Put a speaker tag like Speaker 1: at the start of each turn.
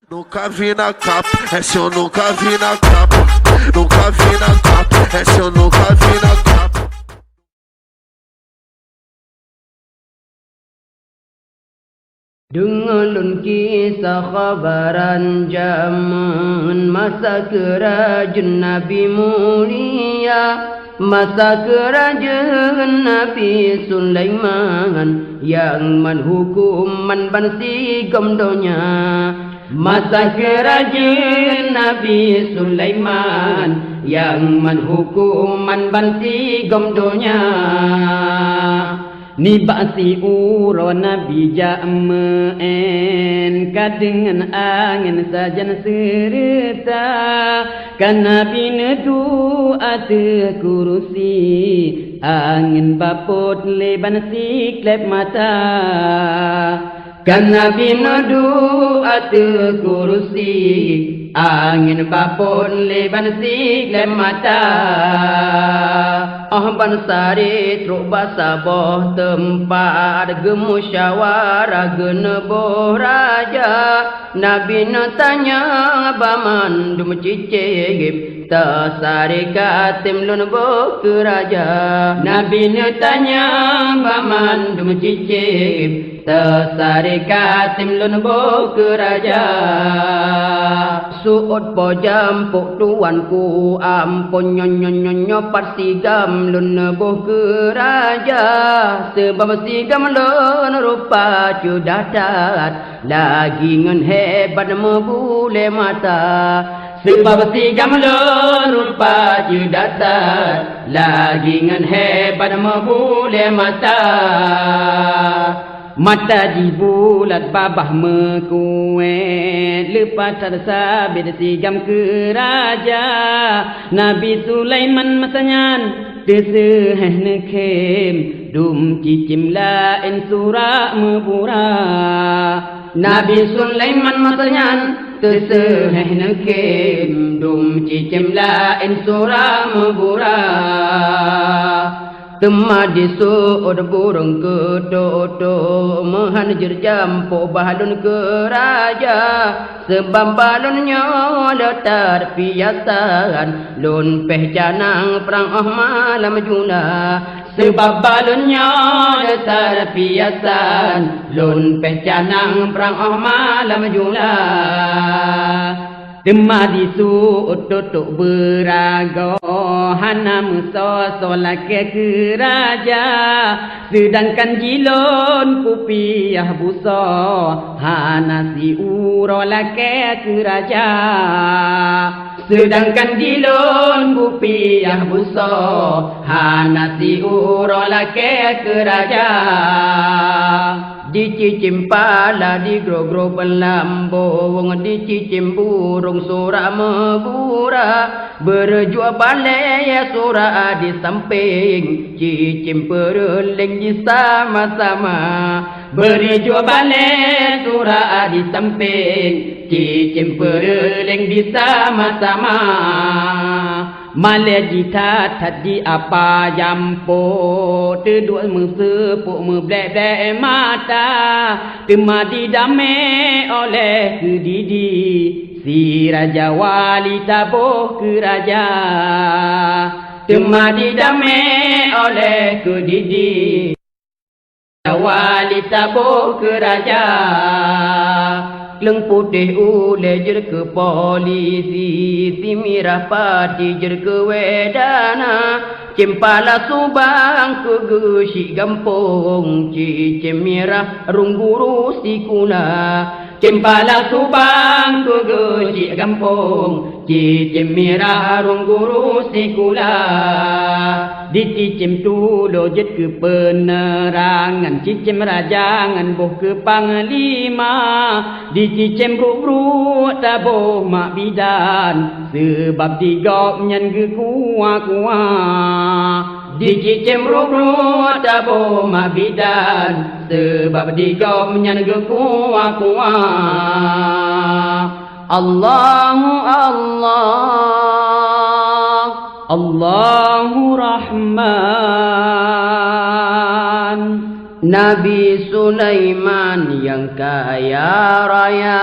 Speaker 1: Nunca vi na capa, essa eu nunca vi na capa. Nunca vi na capa, essa eu nunca vi na capa.
Speaker 2: Dengar kisah khabaran zaman masa kerajaan Nabi mulia, masa kerajaan Nabi Sulaiman yang menghukum bansi gomdonya. Masa kerajaan Nabi Sulaiman yang menghukum bansi gomdonya. Ni basi uro Nabi Ja'men kadengan angin sajan serta kan Nabi nedu ate kurusi angin bapot leban siklep mata kan Nabi nedu ate kurusi angin bapot leban siklep mata. Ahban sari truk basa boh tempat gemusyawarah geneboh raja. Nabi na tanya baman dum cicegip ta sari katim lun boh ke raja. Nabi na tanya baman dum cicegip ta sari katim lun boh ke raja. Suut pojam pok tuanku ampun nyonyo parsigam lun boh ke raja. Sebab sigam lun rupa sudah dat lagi ngen hebat membule mata. Sebab sigam lun rupa sudah dat lagi ngen hebat membule mata. Mata di bulat babah mekuet lepas tersabit sigam ke raja. Nabi Sulaiman masanyan deseheh nekem dum cicim lain surak mebura. Nabi Sulaiman masanyan deseheh nekem dum cicim lain surak mebura. Temah disuud burung kedodo menghanjir jampo balun ke raja. Sebab balunnya letar piasan lun peh janang perang malam juna. Sebab balunnya letar piasan lun peh janang perang malam juna. Temah disuud tutuk berago hana muso solake ke raja. Sedangkan jilon kupiah buso hana si uro lake ke raja. Sedangkan jilon kupiah buso hana si uro lake ke raja. Dicicim pala di gro-gro belambung, dicicim burung sura mebura. Berjua balai sura di samping, cicim pereling di sama-sama. Berjua balai sura di samping, cicim pereling di sama-sama. Malajita tadi apa jampo tedua mesepuk meblek-blek mata. Temadi damai oleh kedidi si raja wali tabuh ke raja. Temadi damai oleh kedidi wali tabuh ke raja. Kleng putih ulejer ke polisi, si mirah pati jer ke wedana. Cempala subang ke gesik gampung, cicim mirah rungguru si kuna. Cempala subang ke gesik gampung, cicim mirah rungguru si kuna. Dicicim tulo jet ke penerangan, cicim rajangan boh ke panglima. Dicicim ruk-ruk tabuh mak bidan, sebab digop nyan ke kuah-kuah. Dicicim ruk-ruk tabuh mak bidan, sebab digop nyan ke kuah-kuah. Allahu Allah, Allahu Rahman. Nabi Sulaiman yang kaya raya.